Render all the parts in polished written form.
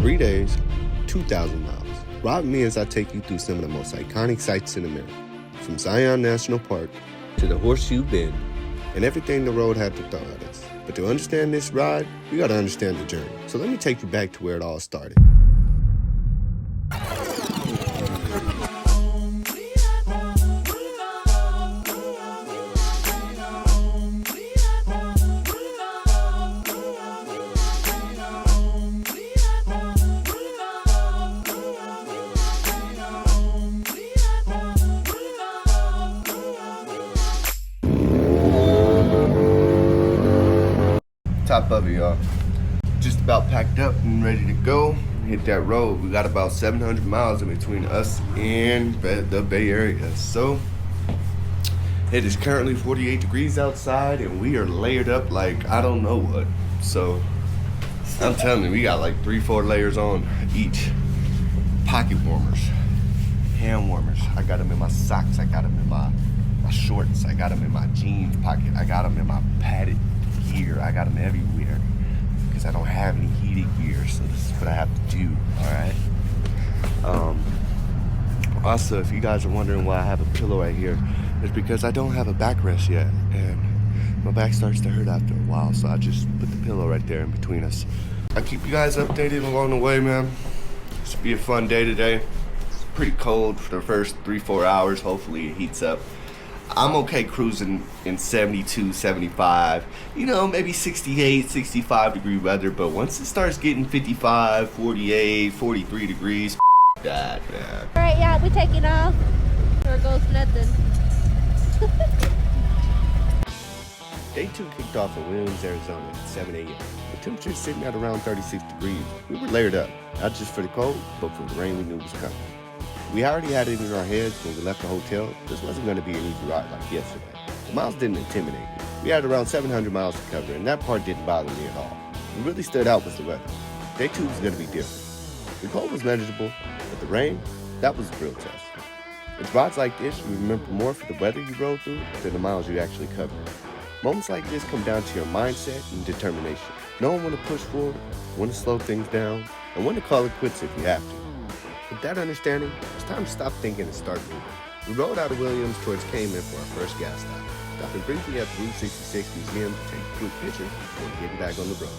3 days, 2,000 miles. Ride with me as I take you through some of the most iconic sites in America, from Zion National Park to the Horseshoe Bend, and everything the road had to throw at us. But to understand this ride, we gotta understand the journey. So let me take you back to where it all started. Top of it, y'all. Just about packed up and ready to go. Hit that road. We got about 700 miles in between us and the Bay Area. So it is currently 48 degrees outside and we are layered up like I don't know what. So I'm telling you, we got like 3-4 layers on each. Pocket warmers, hand warmers. I got them in my socks. I got them in my shorts. I got them in my jeans pocket. I got them in my padded gear. I got them everywhere because I don't have any heated gear, so this is what I have to do. All right. Also, if you guys are wondering why I have a pillow right here, it's because I don't have a backrest yet, and my back starts to hurt after a while, so I just put the pillow right there in between us. I keep you guys updated along the way, man. It's be a fun day today. It's pretty cold for the first 3-4 hours. Hopefully it heats up. I'm okay cruising in 72, 75, you know, maybe 68, 65 degree weather. But once it starts getting 55, 48, 43 degrees, that, man. All right, yeah, we taking off. There goes nothing. Day 2 kicked off in Williams, Arizona at 7 a.m. The temperature's sitting at around 36 degrees. We were layered up, not just for the cold, but for the rain we knew was coming. We already had it in our heads when we left the hotel. This wasn't going to be an easy ride like yesterday. The miles didn't intimidate me. We had around 700 miles to cover, and that part didn't bother me at all. What really stood out was the weather. Day 2 was going to be different. The cold was manageable, but the rain, that was the real test. It's rides like this you remember more for the weather you rode through than the miles you actually covered. Moments like this come down to your mindset and determination. Knowing when to push forward, when to slow things down, and when to call it quits if you have to. With that understanding, it's time to stop thinking and start moving. We rode out of Williams towards Cayman for our first gas stop, stopping briefly at the Route 66 Museum to take a quick picture before getting back on the road.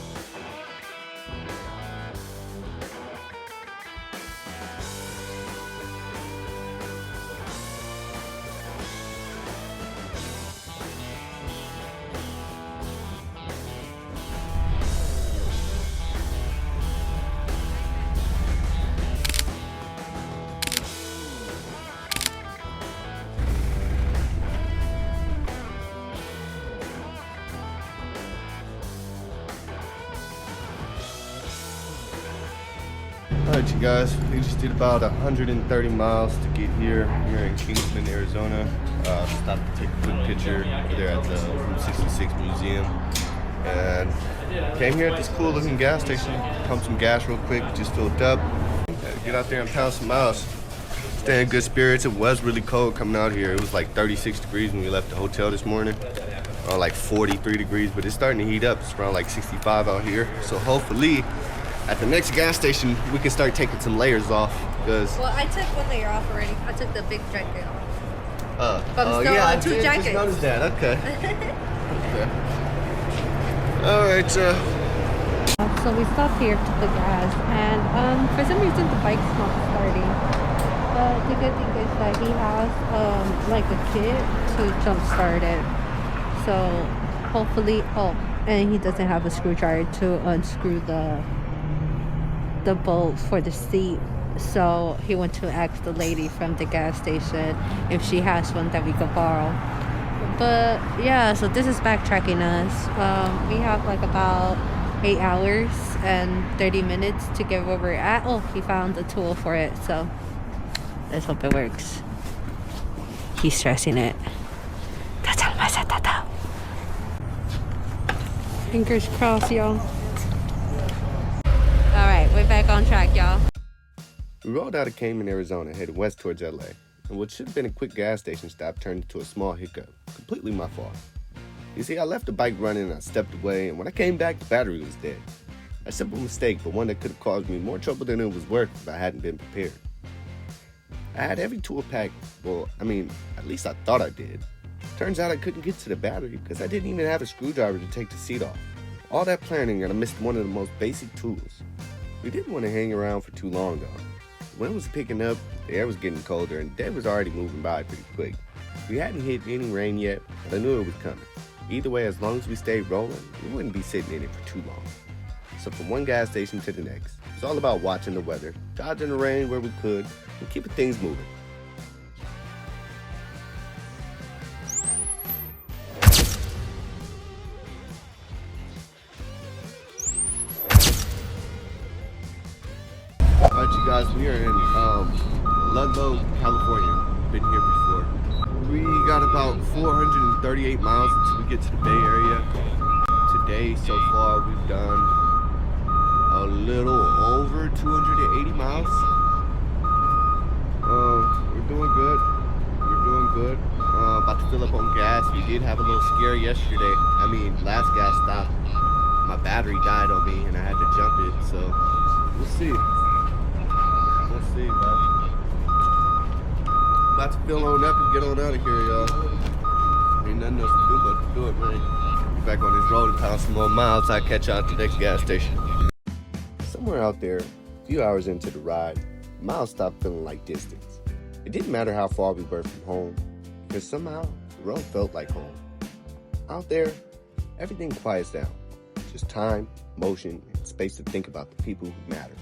Alright, you guys, we just did about 130 miles to get here. We're in Kingston, Arizona. Stopped to take a quick picture there at the Route 66 Museum. And came here at this cool looking gas station. Pumped some gas real quick, just filled up. Had to get out there and pound some miles. Stay in good spirits. It was really cold coming out here. It was like 36 degrees when we left the hotel this morning. Or like 43 degrees, but it's starting to heat up. It's around like 65 out here. So hopefully, at the next gas station, we can start taking some layers off, because... Well, I took one layer off already. I took the big jacket off. But I'm still yeah, on 2 jackets. I just noticed that. Okay. Okay. All right, So we stopped here to put gas, and for some reason the bike's not starting. But the good thing is that he has like a kit to jump start it. So hopefully, and he doesn't have a screwdriver to unscrew the bolt for the seat. So he went to ask the lady from the gas station if she has one that we could borrow. But yeah, so this is backtracking us. We have like about 8 hours and 30 minutes to get where we're at. Oh, he found the tool for it, so let's hope it works. He's stressing it. Fingers crossed, y'all. Alright, we're back on track, y'all. We rolled out of Cayman, Arizona, headed west towards LA. And what should have been a quick gas station stop turned into a small hiccup. Completely my fault. You see, I left the bike running and I stepped away, and when I came back, the battery was dead. A simple mistake, but one that could have caused me more trouble than it was worth if I hadn't been prepared. I had every tool packed. Well, at least I thought I did. Turns out I couldn't get to the battery because I didn't even have a screwdriver to take the seat off. All that planning and I missed one of the most basic tools. We didn't want to hang around for too long though. When it was picking up, the air was getting colder and the day was already moving by pretty quick. We hadn't hit any rain yet, but I knew it was coming. Either way, as long as we stayed rolling, we wouldn't be sitting in it for too long. So from one gas station to the next, it was all about watching the weather, dodging the rain where we could, and keeping things moving. Alright, you guys, we are in Ludlow, California. Been here before. We got about 438 miles until we get to the Bay Area. Today, so far, we've done a little over 280 miles. We're doing good. About to fill up on gas. We did have a little scare yesterday. Last gas stop, my battery died on me and I had to jump it. So we'll see. But about to fill on up and get on out of here, y'all. Ain't nothing else to do but to do it, man. Get back on this road and pound some more miles. I'll catch y'all at the next gas station. Somewhere out there, a few hours into the ride, miles stopped feeling like distance. It didn't matter how far we were from home, because somehow the road felt like home. Out there, everything quiets down. Just time, motion, and space to think about the people who matter.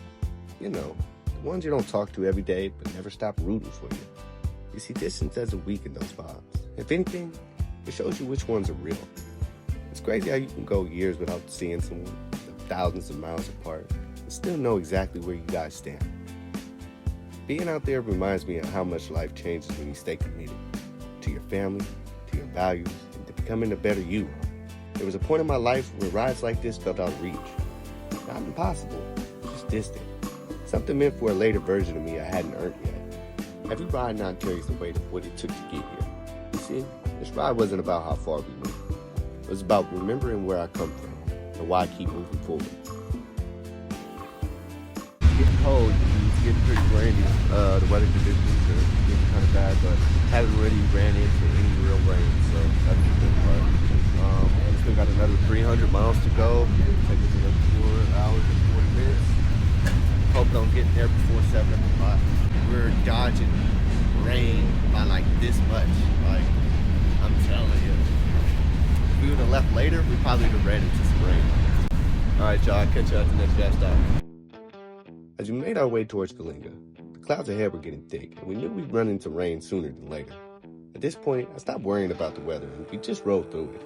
You know, the ones you don't talk to every day, but never stop rooting for you. You see, distance doesn't weaken those bonds. If anything, it shows you which ones are real. It's crazy how you can go years without seeing someone, thousands of miles apart, and still know exactly where you guys stand. Being out there reminds me of how much life changes when you stay committed to your family, to your values, and to becoming a better you. There was a point in my life where rides like this felt out of reach. Not impossible, just distant. Something meant for a later version of me I hadn't earned yet. Every ride now carries the weight of what it took to get here. You see, this ride wasn't about how far we moved. It was about remembering where I come from and why I keep moving forward. It's getting cold. It's getting pretty rainy. The weather conditions are getting kind of bad, but haven't really ran into any real rain, so that's the good part. We still got another 300 miles to go. Take us another 4 hours and 40 minutes. Hope don't get there before 7 o'clock. We're dodging rain by like this much. Like, I'm telling you. If we would have left later, we probably would have ran into some rain. Alright, y'all, catch you at the next gas stop. As we made our way towards Kalinga, the clouds ahead were getting thick, and we knew we'd run into rain sooner than later. At this point, I stopped worrying about the weather, and we just rode through it.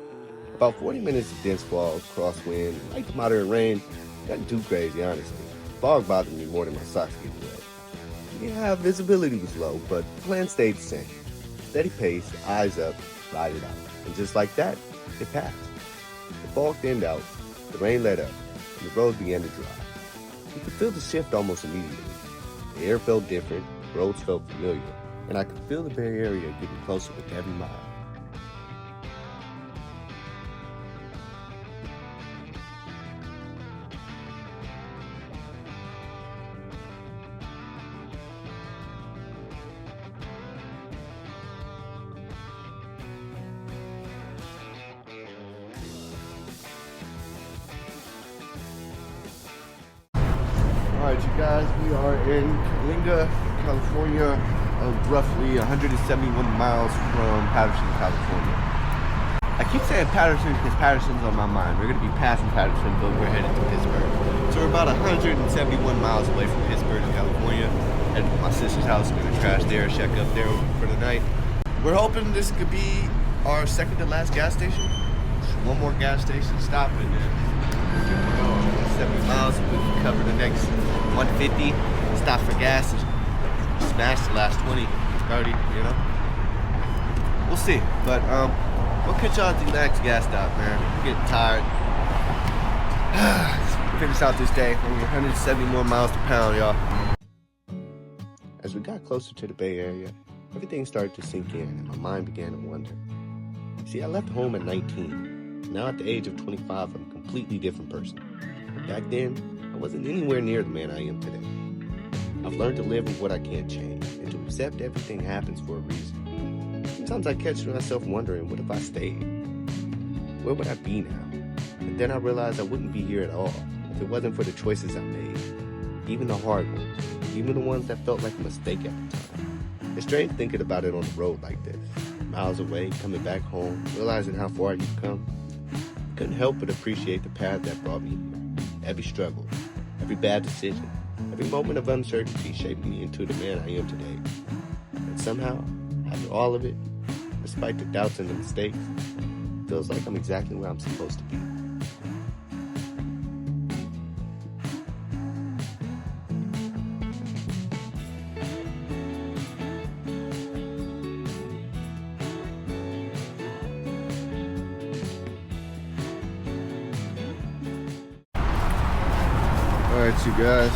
About 40 minutes of dense fog, crosswind, light to moderate rain. Nothing too crazy, honestly. Fog bothered me more than my socks getting wet. Yeah, visibility was low, but the plan stayed the same. Steady pace, eyes up, ride it out. And just like that, it passed. The fog thinned out, the rain let up, and the road began to dry. You could feel the shift almost immediately. The air felt different, the roads felt familiar, and I could feel the Bay Area getting closer with every mile. Alright, you guys, we are in Kalinga, California, roughly 171 miles from Patterson, California. I keep saying Patterson because Patterson's on my mind. We're going to be passing Patterson, but we're headed to Pittsburgh. So we're about 171 miles away from Pittsburgh, California. Headed to my sister's house. We're going to crash there, check up there for the night. We're hoping this could be our second to last gas station. Just one more gas station stop and then 70 miles. We can cover the next 150. Stop for gas and smash the last 20, 30, you know. We'll see. But we'll catch y'all at the next gas stop, man. I'm getting tired. Finish out this day. Only 170 more miles to pound, y'all. As we got closer to the Bay Area, everything started to sink in and my mind began to wonder. See, I left home at 19. Now at the age of 25, I'm a completely different person. Back then, I wasn't anywhere near the man I am today. I've learned to live with what I can't change and to accept everything happens for a reason. Sometimes I catch myself wondering, what if I stayed? Where would I be now? And then I realized I wouldn't be here at all if it wasn't for the choices I made. Even the hard ones, even the ones that felt like a mistake at the time. It's strange thinking about it on the road like this. Miles away, coming back home, realizing how far you've come. I couldn't help but appreciate the path that brought me here. Every struggle, every bad decision, every moment of uncertainty shaped me into the man I am today. And somehow, after all of it, despite the doubts and the mistakes, it feels like I'm exactly where I'm supposed to be. Alright, you guys,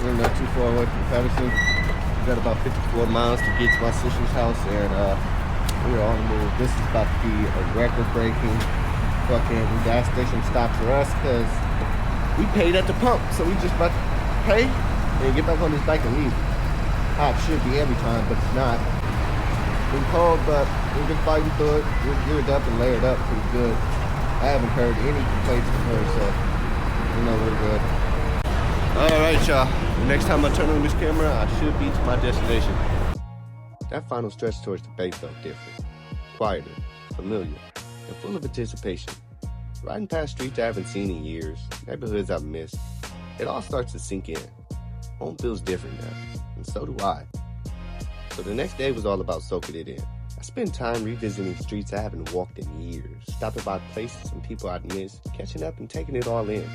we're not too far away from Patterson. We got about 54 miles to get to my sister's house, and we're on the move. This is about to be a record-breaking fucking gas station stop for us, because we paid at the pump, so we just about to pay and get back on this bike and leave. How it should be every time, but it's not. Been cold, but we've been fighting through it. We're geared up and layered up pretty good. I haven't heard any complaints from her, so you know we're good. Alright, y'all. The next time I turn on this camera, I should be to my destination. That final stretch towards the bay felt different. Quieter, familiar, and full of anticipation. Riding past streets I haven't seen in years, neighborhoods I've missed, it all starts to sink in. Home feels different now, and so do I. So the next day was all about soaking it in. I spent time revisiting streets I haven't walked in years, stopping by places and people I'd missed, catching up and taking it all in.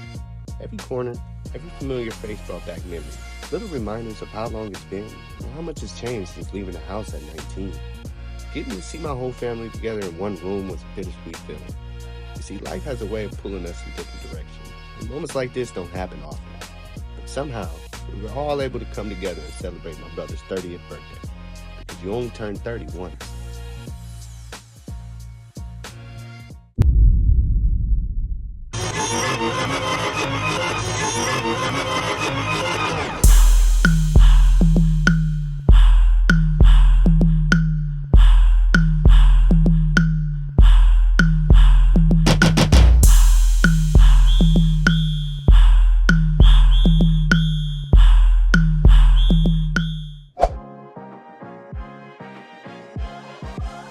Every corner, every familiar face brought back memories, little reminders of how long it's been and how much has changed since leaving the house at 19. Getting to see my whole family together in one room was a bittersweet feeling. You see, life has a way of pulling us in different directions, and moments like this don't happen often. But somehow, we were all able to come together and celebrate my brother's 30th birthday, because you only turn 30 once.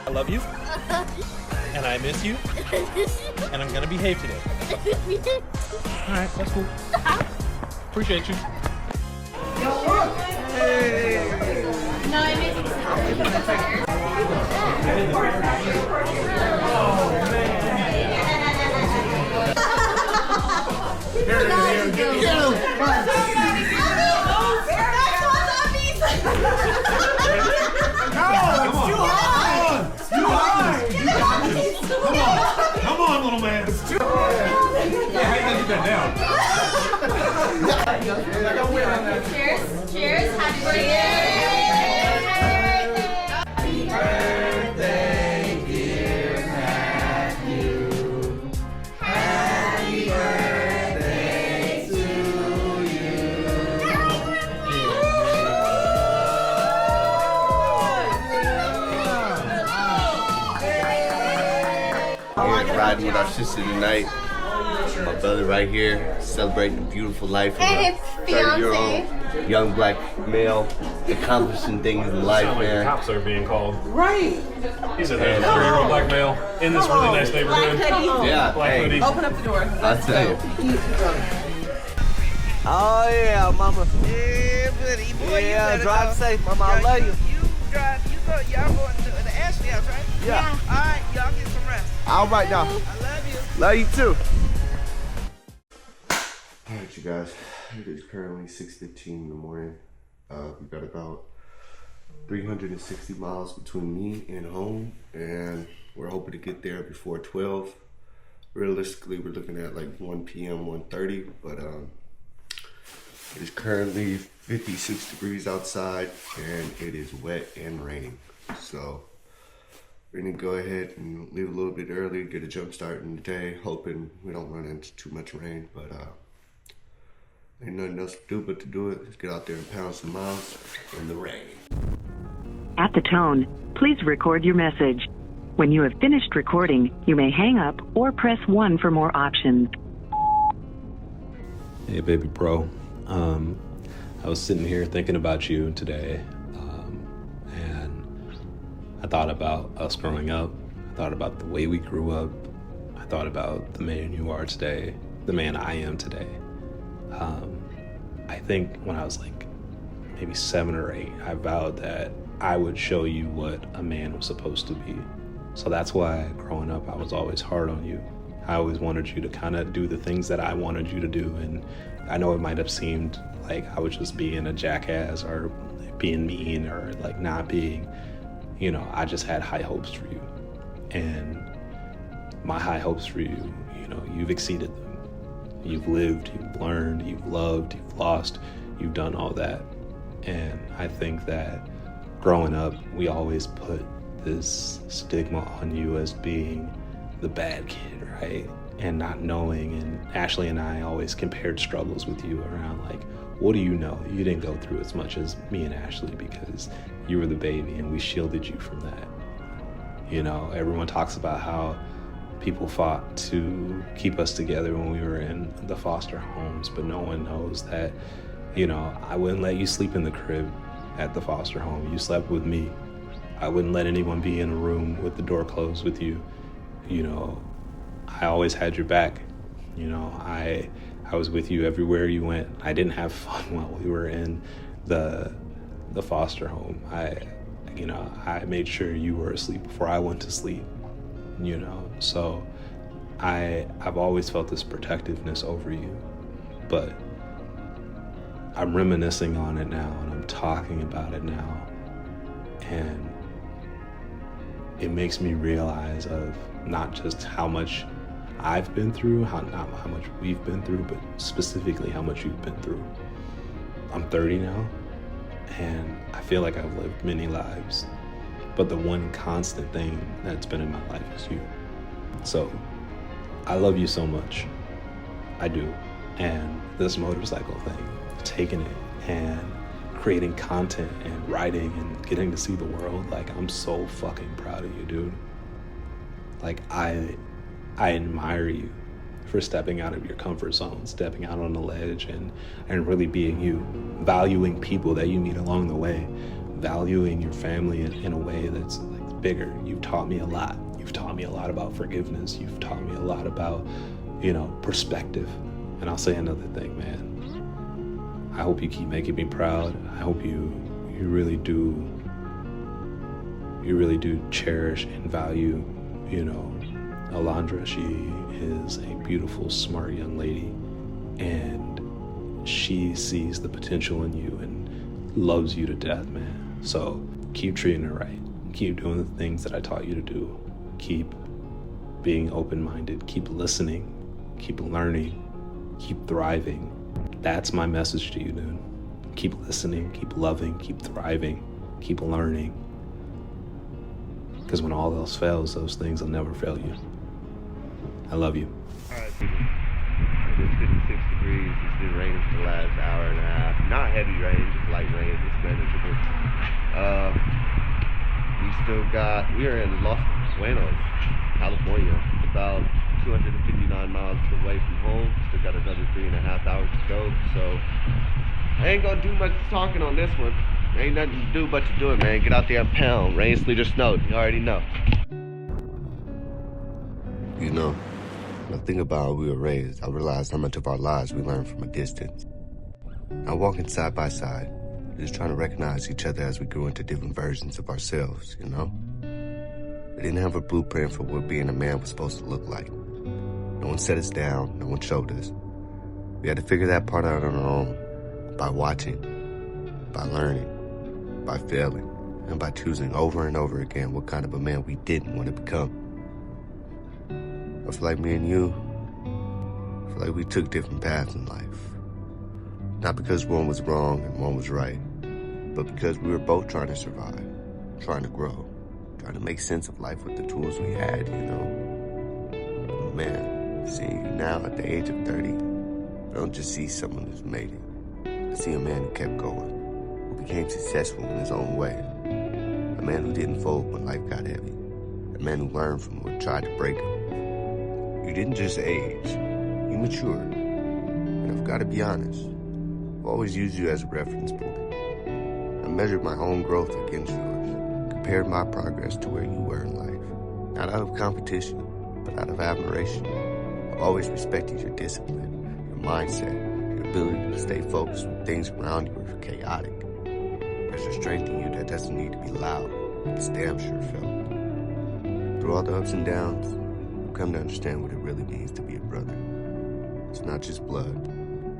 I love you, and I miss you, and I'm gonna behave today. Alright, that's cool. Appreciate you. Come on, little man. It's too hard. Yeah, how you gonna get that down? Cheers. Cheers. Happy birthday. Happy birthday, dear Matthew. Happy birthday to you. We're riding with our sister tonight. My brother right here, celebrating the beautiful life of a 30-year-old young black male, accomplishing things in life, Sound like the man. cops are being called. Right. He's a 30-year-old black male in this really nice neighborhood. Yeah, Black hey, hoodie. Open up the door. I'll tell you. Oh yeah, mama. Yeah, buddy, boy, you Yeah, better drive go. safe, mama. I love you. You drive, you go, y'all going to the Ashley house, right? Yeah. All right, y'all get some rest. All right now. I love you. Love you too. Alright, you guys. It is currently 6:15 in the morning. We've got about 360 miles between me and home, and we're hoping to get there before 12. Realistically, we're looking at like 1 p.m., 1:30, but it is currently 56 degrees outside, and it is wet and raining. So we're gonna go ahead and leave a little bit early, get a jump start in the day, hoping we don't run into too much rain, but ain't nothing else to do but to do it. Let's get out there and pound some miles in the rain. At the tone, please record your message. When you have finished recording, you may hang up or press 1 for more options. Hey, baby bro. I was sitting here thinking about you today, and I thought about us growing up. I thought about the way we grew up. I thought about the man you are today, the man I am today. I think when I was like maybe 7 or 8, I vowed that I would show you what a man was supposed to be. So that's why growing up, I was always hard on you. I always wanted you to kind of do the things that I wanted you to do. And I know it might have seemed like I was just being a jackass or being mean or like not being, you know, I just had high hopes for you. And my high hopes for you, you know, you've exceeded them. You've lived, you've learned, you've loved, you've lost, you've done all that. And I think that growing up, we always put this stigma on you as being the bad kid, right? And not knowing, and Ashley and I always compared struggles with you around like, what do you know? You didn't go through as much as me and Ashley because you were the baby and we shielded you from that. You know, everyone talks about how people fought to keep us together when we were in the foster homes, but no one knows that, you know, I wouldn't let you sleep in the crib at the foster home. You slept with me. I wouldn't let anyone be in a room with the door closed with you. You know, I always had your back. You know, I was with you everywhere you went. I didn't have fun while we were in the foster home. I made sure you were asleep before I went to sleep. You know, so I've always felt this protectiveness over you, but I'm reminiscing on it now and I'm talking about it now, and it makes me realize of not just how much I've been through, not how much we've been through, but specifically how much you've been through. I'm 30 now, and I feel like I've lived many lives, but the one constant thing that's been in my life is you. So I love you so much. I do. And this motorcycle thing, taking it and creating content and writing and getting to see the world, like, I'm so fucking proud of you, dude. Like, I admire you for stepping out of your comfort zone, stepping out on the ledge and really being you, valuing people that you meet along the way, valuing your family in a way that's like bigger. You've taught me a lot. You've taught me a lot about forgiveness. You've taught me a lot about, you know, perspective. And I'll say another thing, man. I hope you keep making me proud. I hope you really do cherish and value, you know, Alondra. She is a beautiful, smart young lady, and she sees the potential in you and loves you to death, man. So keep treating her right. Keep doing the things that I taught you to do. Keep being open-minded. Keep listening. Keep learning. Keep thriving. That's my message to you, dude. Keep listening. Keep loving. Keep thriving. Keep learning. Because when all else fails, those things will never fail you. I love you. All right, people. It's 56 degrees. It's been raining for the last hour and a half. Not heavy rain, just light rain. It's manageable. We are in Los Buenos, California. About 259 miles away from home. Still got another 3.5 hours to go. So I ain't gonna do much talking on this one. Ain't nothing to do but to do it, man. Get out there and pound. Rain, sleet, or snow. You already know. You know, when I think about how we were raised, I realized how much of our lives we learned from a distance. Now walking side by side, just trying to recognize each other as we grew into different versions of ourselves, you know? We didn't have a blueprint for what being a man was supposed to look like. No one set us down, no one showed us. We had to figure that part out on our own, by watching, by learning, by failing, and by choosing over and over again what kind of a man we didn't want to become. I feel like me and you, I feel like we took different paths in life. Not because one was wrong and one was right, but because we were both trying to survive, trying to grow, trying to make sense of life with the tools we had, you know. Man, seeing you now at the age of 30, I don't just see someone who's made it. I see a man who kept going, who became successful in his own way. A man who didn't fold when life got heavy. A man who learned from what tried to break him. You didn't just age, you matured. And I've got to be honest, I've always used you as a reference point. I measured my own growth against yours, compared my progress to where you were in life. Not out of competition, but out of admiration. I've always respected your discipline, your mindset, your ability to stay focused when things around you are chaotic. There's a strength in you that doesn't need to be loud, it's damn sure felt. Through all the ups and downs, you've come to understand what it really means to be a brother. It's not just blood,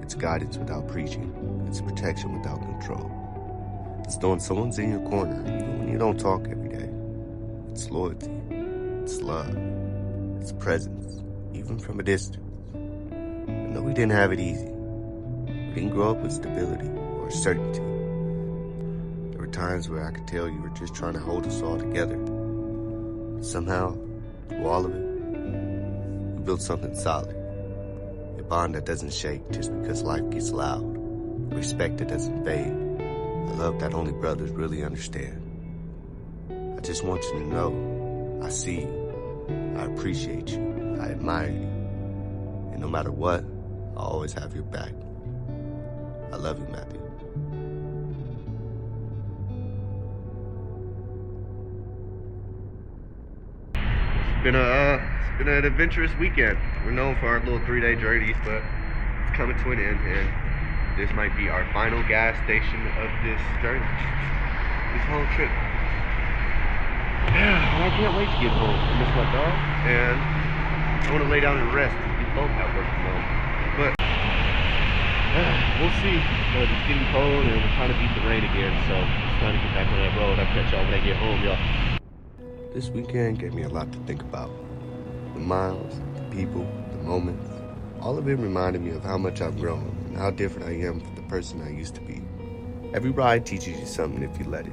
it's guidance without preaching, it's protection without control. It's knowing someone's in your corner even when you don't talk every day. It's loyalty, it's love, it's presence, even from a distance. I know we didn't have it easy. We didn't grow up with stability or certainty. There were times where I could tell you were just trying to hold us all together. Somehow, through all of it, we built something solid. A bond that doesn't shake just because life gets loud. A respect that doesn't fade. A love that only brothers really understand. I just want you to know, I see you, I appreciate you, I admire you. And no matter what, I'll always have your back. I love you, Matthew. It's been an adventurous weekend. We're known for our little 3-day journeys, but it's coming to an end, and this might be our final gas station of this journey, this whole trip. Yeah, well, I can't wait to get home. I miss my dog, and I want to lay down and rest. We both have work from home, but we'll see. But it's getting cold, and we're trying to beat the rain again, so it's time to get back on that road. I'll catch y'all when I get home, y'all. This weekend gave me a lot to think about. The miles, the people, the moments. All of it reminded me of how much I've grown and how different I am from the person I used to be. Every ride teaches you something if you let it.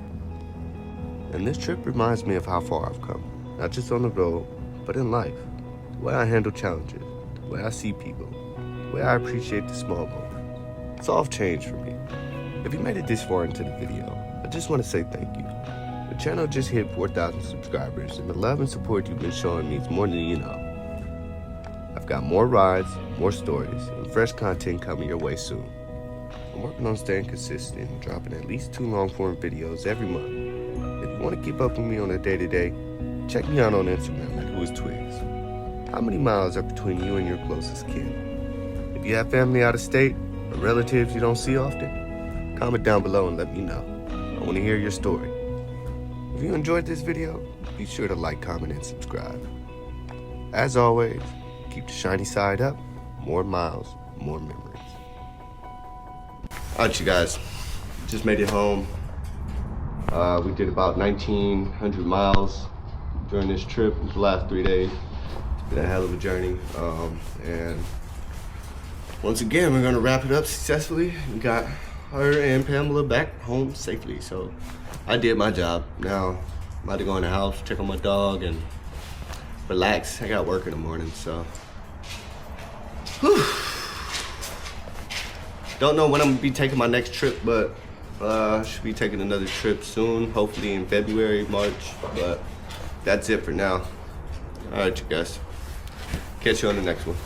And this trip reminds me of how far I've come. Not just on the road, but in life. The way I handle challenges, the way I see people, the way I appreciate the small moments. It's all changed for me. If you made it this far into the video, I just want to say thank you. The channel just hit 4,000 subscribers, and the love and support you've been showing means more than you know. I've got more rides, more stories, and fresh content coming your way soon. I'm working on staying consistent and dropping at least 2 long-form videos every month. If you want to keep up with me on a day-to-day, check me out on Instagram at WhoIsTwigs. How many miles are between you and your closest kin? If you have family out of state or relatives you don't see often, comment down below and let me know. I want to hear your story. If you enjoyed this video, be sure to like, comment, and subscribe. As always, keep the shiny side up. More miles, more memories. Alright, you guys, just made it home. We did about 1,900 miles during this trip the last 3 days. It's been a hell of a journey. And once again, we're gonna wrap it up successfully. We got her and Pamela back home safely, so I did my job. Now I'm about to go in the house, check on my dog, and relax. I got work in the morning, so. Whew. Don't know when I'm gonna be taking my next trip, but should be taking another trip soon, hopefully in February, March, but that's it for now. All right, you guys. Catch you on the next one.